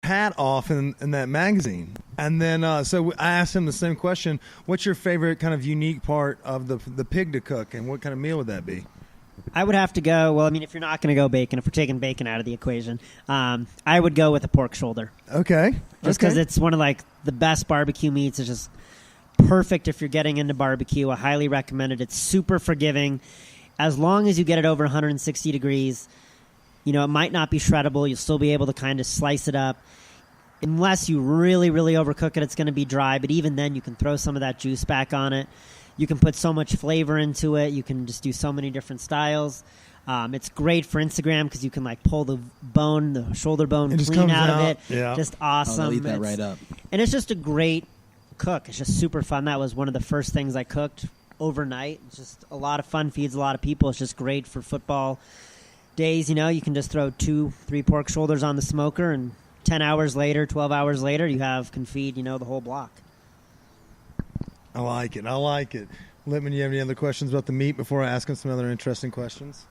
hat off in that magazine. And then so I asked him the same question. What's your favorite kind of unique part of the pig to cook, and what kind of meal would that be? I would have to go, well, I mean, if you're not going to go bacon, if we're taking bacon out of the equation, I would go with a pork shoulder. Okay. Just because it's one of, like, the best barbecue meats. It's just perfect if you're getting into barbecue. I highly recommend it. It's super forgiving. As long as you get it over 160 degrees, you know, it might not be shreddable. You'll still be able to kind of slice it up. Unless you really, really overcook it, it's going to be dry. But even then, you can throw some of that juice back on it. You can put so much flavor into it. You can just do so many different styles. It's great for Instagram because you can, like, pull the shoulder bone clean out of it. Yeah. Just awesome. I'll eat that right up. And it's just a great cook. It's just super fun. That was one of the first things I cooked overnight. It's just a lot of fun, feeds a lot of people. It's just great for football days. You know, you can just throw 2-3 pork shoulders on the smoker, and 10 hours later, 12 hours later, you can feed, you know, the whole block. I like it. Lippman, you have any other questions about the meat before I ask him some other interesting questions?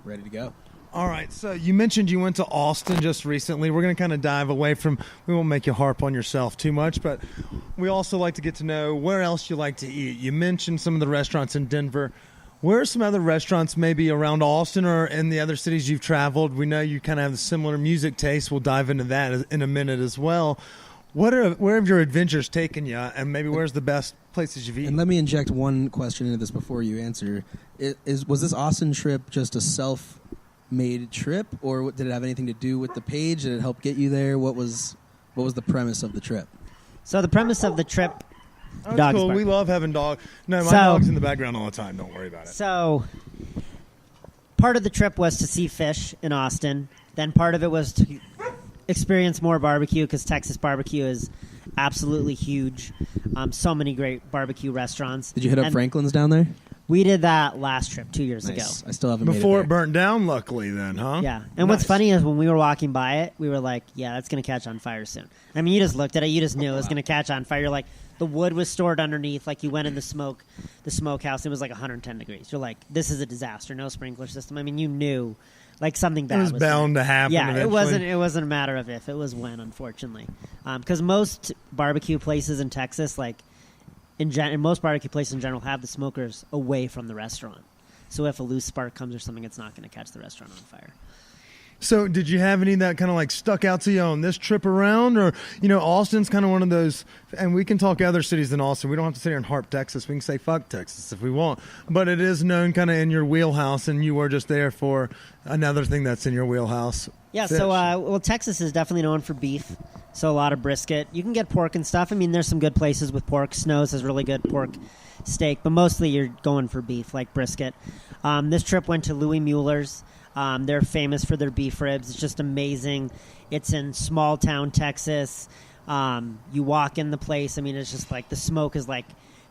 Ready to go. All right, so you mentioned you went to Austin just recently. We're going to kind of dive away from, we won't make you harp on yourself too much, but we also like to get to know where else you like to eat. You mentioned some of the restaurants in Denver. Where are some other restaurants maybe around Austin or in the other cities you've traveled? We know you kind of have a similar music taste. We'll dive into that in a minute as well. Where have your adventures taken you, and maybe where's the best places you've eaten? And let me inject one question into this before you answer. Was this Austin trip just a self-made trip, or did it have anything to do with the page? Did it help get you there? What was the premise of the trip? So the premise of the trip... Oh, Dog's cool. barking. We love having dogs. No, my dog's in the background all the time. Don't worry about it. So part of the trip was to see Phish in Austin. Then part of it was to experience more barbecue because Texas barbecue is absolutely huge. So many great barbecue restaurants. Did you hit up Franklin's down there? We did that last trip 2 years ago. I still haven't made it Before there. it burnt down, luckily, then, huh? Yeah. And what's funny is when we were walking by it, we were like, yeah, that's going to catch on fire soon. I mean, you just looked at it. You just knew it was going to catch on fire. You're like, the wood was stored underneath. Like, you went in the smokehouse. It was like 110 degrees. You're like, this is a disaster. No sprinkler system. I mean, you knew, like, something bad was bound to happen. Yeah, eventually. it wasn't a matter of if. It was when, unfortunately. Because most barbecue places in Texas, like, most barbecue places in general have the smokers away from the restaurant. So if a loose spark comes or something, it's not going to catch the restaurant on fire. So did you have any that kind of like stuck out to you on this trip around? Or, you know, Austin's kind of one of those, and we can talk other cities than Austin. We don't have to sit here and harp Texas. We can say fuck Texas if we want. But it is known kind of in your wheelhouse, and you were just there for another thing that's in your wheelhouse. Yeah, Fish. so Texas is definitely known for beef. So a lot of brisket. You can get pork and stuff. I mean, there's some good places with pork. Snow's has really good pork steak, but mostly you're going for beef, like brisket. This trip went to Louis Mueller's. They're famous for their beef ribs. It's just amazing. It's in small town Texas. You walk in the place. I mean, it's just like the smoke is like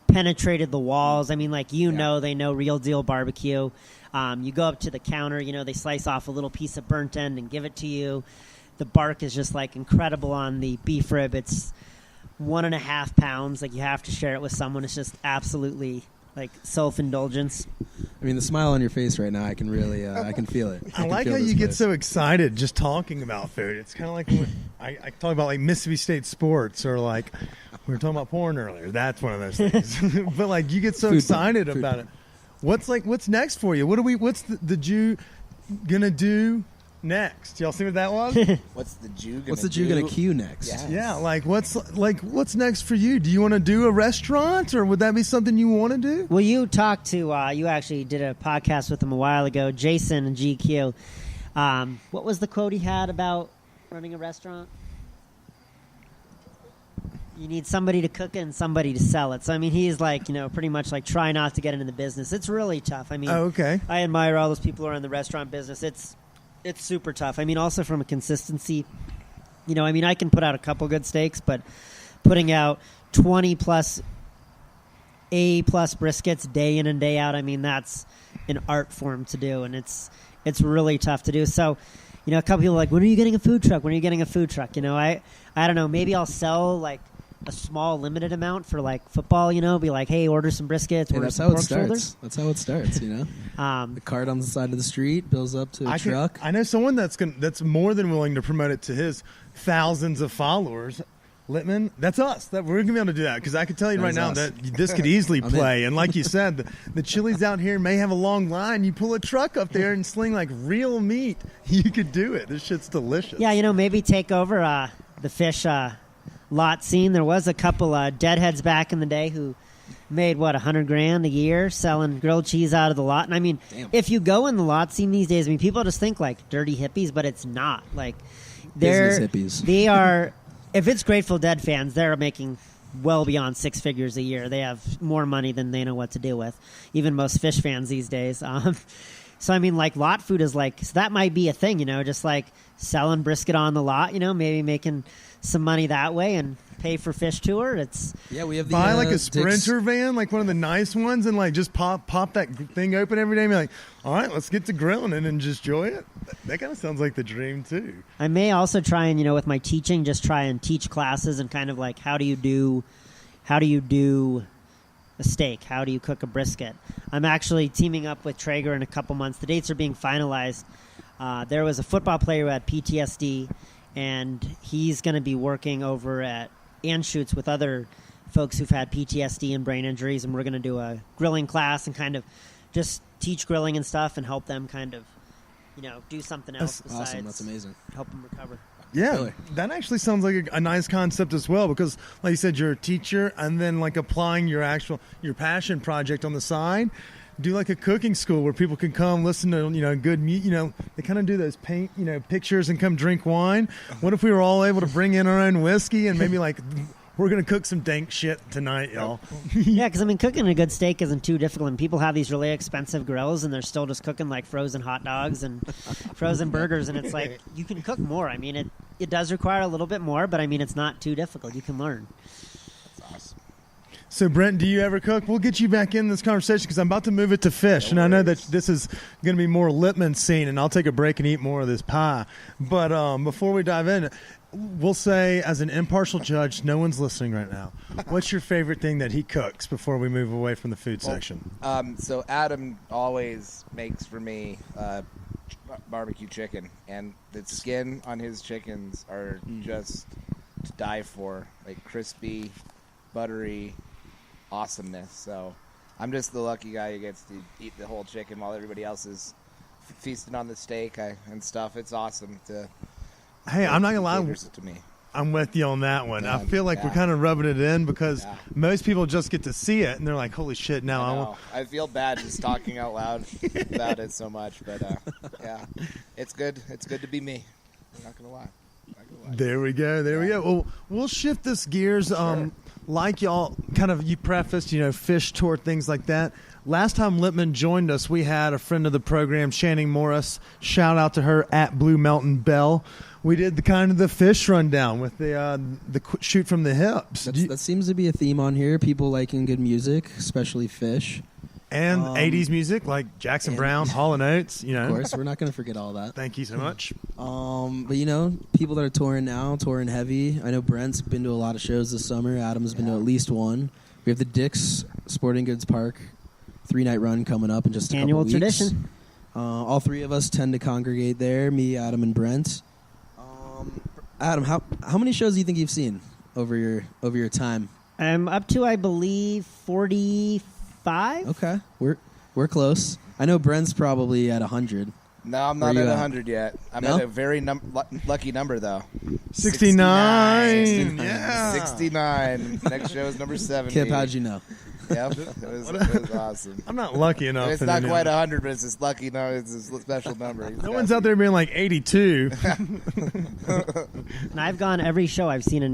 penetrated the walls. I mean, like, they know real deal barbecue. You go up to the counter, they slice off a little piece of burnt end and give it to you. The bark is just like incredible on the beef rib. It's 1.5 pounds. Like, you have to share it with someone. It's just absolutely like self-indulgence. I mean, the smile on your face right now, I can really, I can feel it. I like how you get so excited just talking about food. It's kind of like when I talk about like Mississippi State sports, or like we were talking about porn earlier. That's one of those things. But like you get so excited about it. What's next for you? What's the Jew gonna do next? Y'all see what that was? What's the Jew gonna cue next? Yes. Yeah, what's next for you? Do you want to do a restaurant, or would that be something you want to do? Well, you talked to you actually did a podcast with him a while ago, Jason and GQ. What was the quote he had about running a restaurant? You need somebody to cook it and somebody to sell it. So, I mean, he's like, pretty much like try not to get into the business. It's really tough. I mean, okay. I admire all those people who are in the restaurant business. It's super tough. I mean, also from a consistency, I can put out a couple good steaks, but putting out 20 plus A-plus briskets day in and day out, I mean, that's an art form to do, and it's really tough to do. So, a couple people are like, when are you getting a food truck? When are you getting a food truck? I don't know. Maybe I'll sell like a small limited amount for like football, be like, hey, order some briskets, order that's some how it pork starts. shoulders. That's how it starts, The cart on the side of the street builds up to a truck. I know someone that's more than willing to promote it to his thousands of followers. Littman, that's us. We're going to be able to do that because I can tell you right now that this could easily play. And like you said, the Chili's out here may have a long line. You pull a truck up there and sling like real meat. You could do it. This shit's delicious. Yeah, maybe take over the Phish lot scene. There was a couple deadheads back in the day who made $100,000 a year selling grilled cheese out of the lot. And I mean, if you go in the lot scene these days, people just think like dirty hippies, but it's not. Like Business hippies. They are. If it's Grateful Dead fans, they're making well beyond six figures a year. They have more money than they know what to do with. Even most Phish fans these days. So I mean, like lot food is like, so that might be a thing, just like selling brisket on the lot, maybe making some money that way and pay for Phish tour. We have buy like a Sprinter van, like one of the nice ones, and like just pop that thing open every day and be like, all right, let's get to grilling it and just enjoy it. That kind of sounds like the dream too. I may also try and with my teaching, just try and teach classes and kind of like how do you do a steak? How do you cook a brisket? I'm actually teaming up with Traeger in a couple months. The dates are being finalized. There was a football player who had PTSD, and he's going to be working over at Anschutz with other folks who've had PTSD and brain injuries, and we're going to do a grilling class and kind of just teach grilling and stuff and help them kind of, do something else besides awesome. That's amazing. Help them recover. Yeah, Really? That actually sounds like a nice concept as well because, like you said, you're a teacher and then like applying your passion project on the side. Do like a cooking school where people can come listen to good meat. They kind of do those paint pictures and come drink wine. What if we were all able to bring in our own whiskey and maybe like we're gonna cook some dank shit tonight, y'all? Yeah, because I mean, cooking a good steak isn't too difficult. And people have these really expensive grills, and they're still just cooking like frozen hot dogs and frozen burgers, and it's like you can cook more. I mean, it does require a little bit more, but I mean, it's not too difficult. You can learn. That's awesome. So, Brent, do you ever cook? We'll get you back in this conversation because I'm about to move it to Phish, and I know that this is going to be more Littman scene, and I'll take a break and eat more of this pie. But before we dive in, we'll say, as an impartial judge, no one's listening right now. What's your favorite thing that he cooks before we move away from the food section? So Adam always makes for me barbecue chicken, and the skin on his chickens are just to die for, like crispy, buttery awesomeness. So I'm just the lucky guy who gets to eat the whole chicken while everybody else is feasting on the steak and stuff. It's awesome to. Hey, I'm not gonna lie. It to me. I'm with you on that one. I feel like we're kind of rubbing it in because most people just get to see it and they're like, "Holy shit!" Now I feel bad just talking out loud about it so much, but yeah, it's good. It's good to be me. I'm not gonna lie. There we go. We go. Well, we'll shift this gears. Sure. Like y'all you prefaced, Phish tour, things like that. Last time Littman joined us, we had a friend of the program, Channing Morris. Shout out to her at Blue Mountain Bell. We did the Phish rundown with the shoot from the hips. That seems to be a theme on here. People liking good music, especially Phish. And 80s music like Jackson Brown, Hall & Oates, Of course, we're not going to forget all that. Thank you so much. But people that are touring now, touring heavy. I know Brent's been to a lot of shows this summer. Adam's been to at least one. We have the Dick's Sporting Goods Park 3-night run coming up in just a couple weeks. Annual tradition. All three of us tend to congregate there, me, Adam, and Brent. Adam, how many shows do you think you've seen over your time? I'm up to, I believe, 45. Okay, we're close. I know Brent's probably at 100. No, I'm not at 100 yet. I'm at a very lucky number, though. 69. Yeah. 69. Next show is number 70. Kip, how'd you know? Yep, it was awesome. I'm not lucky enough. It's not quite 100, but it's just lucky. No, it's a special number. No one's out there being like 82. And I've gone every show I've seen a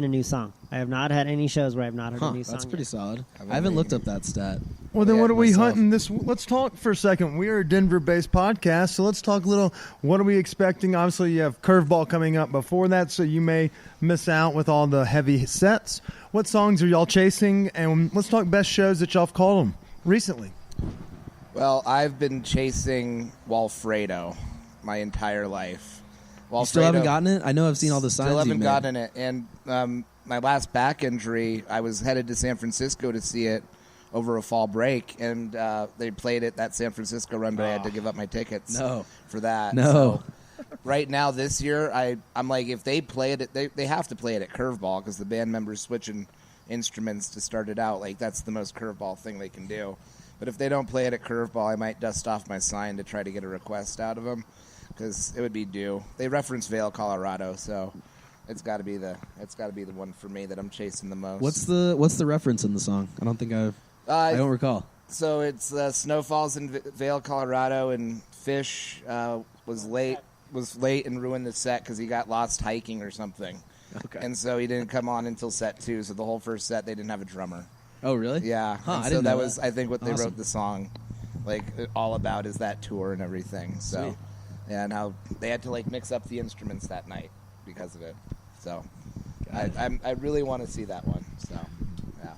new song. I have not had any shows where I've not heard a new song. That's pretty yet. solid. I haven't looked up that stat. Well, then what are we hunting this? Let's talk for a second. We are a Denver-based podcast, so let's talk a little. What are we expecting? Obviously, you have Curveball coming up before that, so you may miss out with all the heavy sets. What songs are y'all chasing? And let's talk best shows that y'all have called them recently. Well, I've been chasing Walfredo my entire life. You still haven't gotten it? I know I've seen all the signs. Still haven't gotten it, and my last back injury, I was headed to San Francisco to see it over a fall break, and they played it that San Francisco run, but I had to give up my tickets for that. No. So right now, this year, I'm like, if they play it, they have to play it at Curveball because the band members switching instruments to start it out. Like, that's the most Curveball thing they can do. But if they don't play it at Curveball, I might dust off my sign to try to get a request out of them because it would be due. They reference Vail, Colorado, so it's got to be the one for me that I'm chasing the most. What's the reference in the song? I don't think I don't recall. So it's Snow Falls in Vail, Colorado, and Phish was late and ruined the set because he got lost hiking or something. Okay. And so he didn't come on until set 2. So the whole first set they didn't have a drummer. Oh, really? Yeah. Huh, And I so didn't that know was, that. I think, what they Awesome. wrote the song, like, all about is that tour and everything. So, Sweet. yeah, and how they had to like mix up the instruments that night because of it. So, I really want to see that one. So, yeah.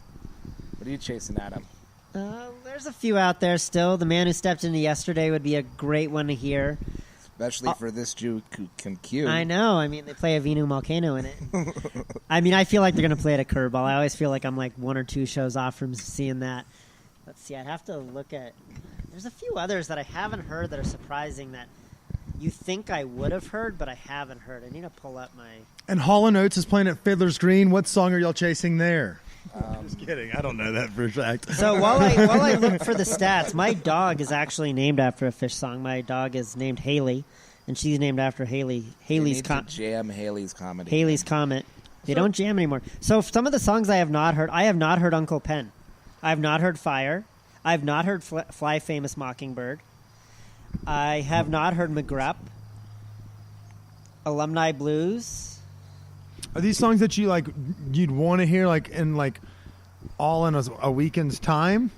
What are you chasing, Adam? There's a few out there still. The Man Who Stepped Into Yesterday would be a great one to hear. Especially for this Jew who can cue. I know. I mean, they play a Vinu Volcano in it. I mean, I feel like they're going to play it at Curveball. I always feel like I'm like 1 or 2 shows off from seeing that. Let's see. I'd have to look at... There's a few others that I haven't heard that are surprising that you think I would have heard, but I haven't heard. I need to pull up my... And Hall & Oates is playing at Fiddler's Green. What song are y'all chasing there? Just kidding. I don't know that for a fact. So while I look for the stats, my dog is actually named after a Phish song. My dog is named Haley, and she's named after Haley. Haley's jam Haley's Comedy. Haley's Comet. They don't jam anymore. So some of the songs I have not heard Uncle Pen. I have not heard Fire. I have not heard Fly Famous Mockingbird. I have not heard McGrupp. Alumni Blues. Are these songs that you'd want to hear all in a weekend's time?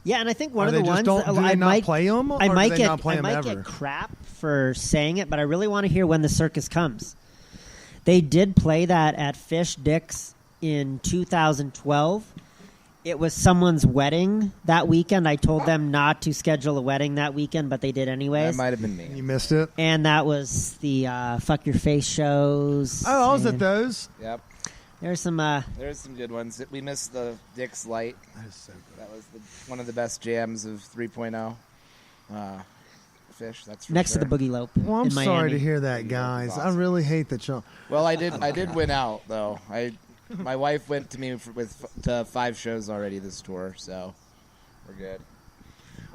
Yeah, and I think one Or of the they just ones don't- do they I not might play 'em, or I do might they get not play I 'em might ever? get crap for saying it, but I really want to hear When the Circus Comes. They did play that at Fish Dick's in 2012. It was someone's wedding that weekend. I told them not to schedule a wedding that weekend, but they did anyways. That might have been me. You missed it? And that was the Fuck Your Face shows. Oh, I was at and those. Yep. There's some... There's some good ones. We missed the Dick's Light. That is so good. That was one of the best jams of 3.0. Fish, that's for next sure. to the Boogie Lope Well, I'm in sorry Miami. to hear that, guys. I Awesome. really hate that y'all. Well, I did win out though. My wife went to me to 5 shows already this tour, so we're good.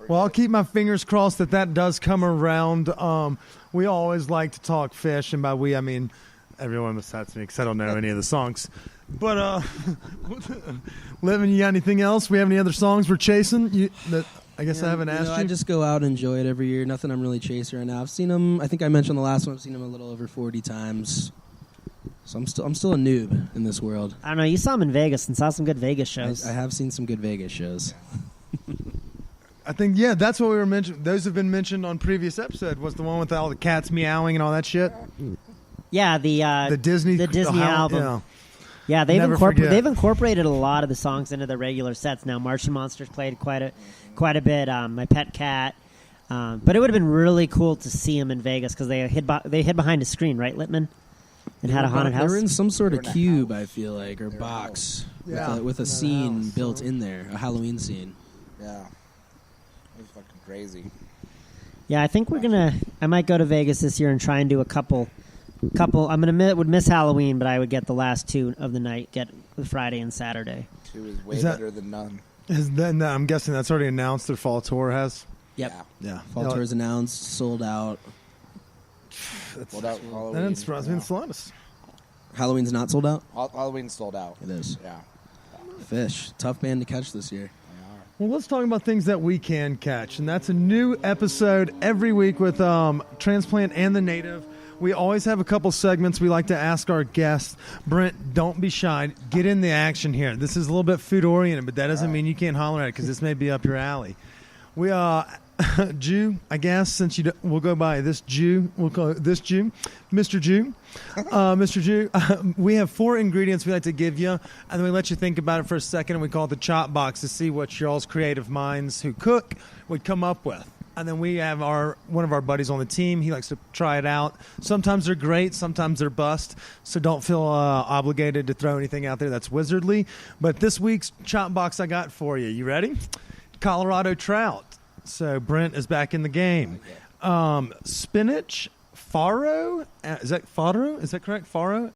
Well, I'll keep my fingers crossed that does come around. We always like to talk Fish, and by we, I mean everyone besides me, because I don't know any of the songs. But, Livin, you got anything else? We have any other songs we're chasing? I guess I haven't asked you. I just go out and enjoy it every year. Nothing I'm really chasing right now. I've seen them. I think I mentioned the last one. I've seen them a little over 40 times. So I'm still a noob in this world. I don't know. You saw him in Vegas and saw some good Vegas shows. I have seen some good Vegas shows. I think, yeah, that's what we were mentioning. Those have been mentioned on previous episode. Was the one with all the cats meowing and all that shit? Yeah, the Disney album. Yeah. Yeah, Never forget. they've incorporated a lot of the songs into the regular sets now. Martian Monsters played quite a bit. My Pet Cat, but it would have been really cool to see them in Vegas because they hid behind a screen, right, Littman, and had a haunted They house. were in some sort of They were in a cube, house. I feel like, or box Yeah. with a In a scene house, built so- in there, a Halloween scene. Yeah, it was fucking crazy. Yeah, I think I might go to Vegas this year and try and do a couple. Would miss Halloween, but I would get the last 2 of the night, get the Friday and Saturday. 2 is way Is that- better than none. I'm guessing that's already announced. Their fall tour has. Yep. Yeah. Yeah. Fall tour is announced, sold out. Sold out Halloween. That didn't surprise me in Yeah. the slightest. Halloween's not sold out? Halloween's sold out. It is. Yeah. Fish. Tough band to catch this year. Well, let's talk about things that we can catch, and that's a new episode every week with Transplant and the Native. We always have a couple segments we like to ask our guests. Brent, don't be shy. Get in the action here. This is a little bit food-oriented, but that doesn't mean you can't holler at it because this may be up your alley. We Jew, I guess, since we'll go by this Jew. We'll call it this Jew, Mr. Jew. Mr. Jew, we have 4 ingredients we like to give you, and then we let you think about it for a second, and we call it the chop box to see what y'all's creative minds who cook would come up with. And then we have one of our buddies on the team. He likes to try it out. Sometimes they're great, sometimes they're bust. So don't feel obligated to throw anything out there that's wizardly. But this week's chop box I got for you. You ready? Colorado trout. So Brent is back in the game. Spinach, farro. Is that farro? Is that correct? Farro.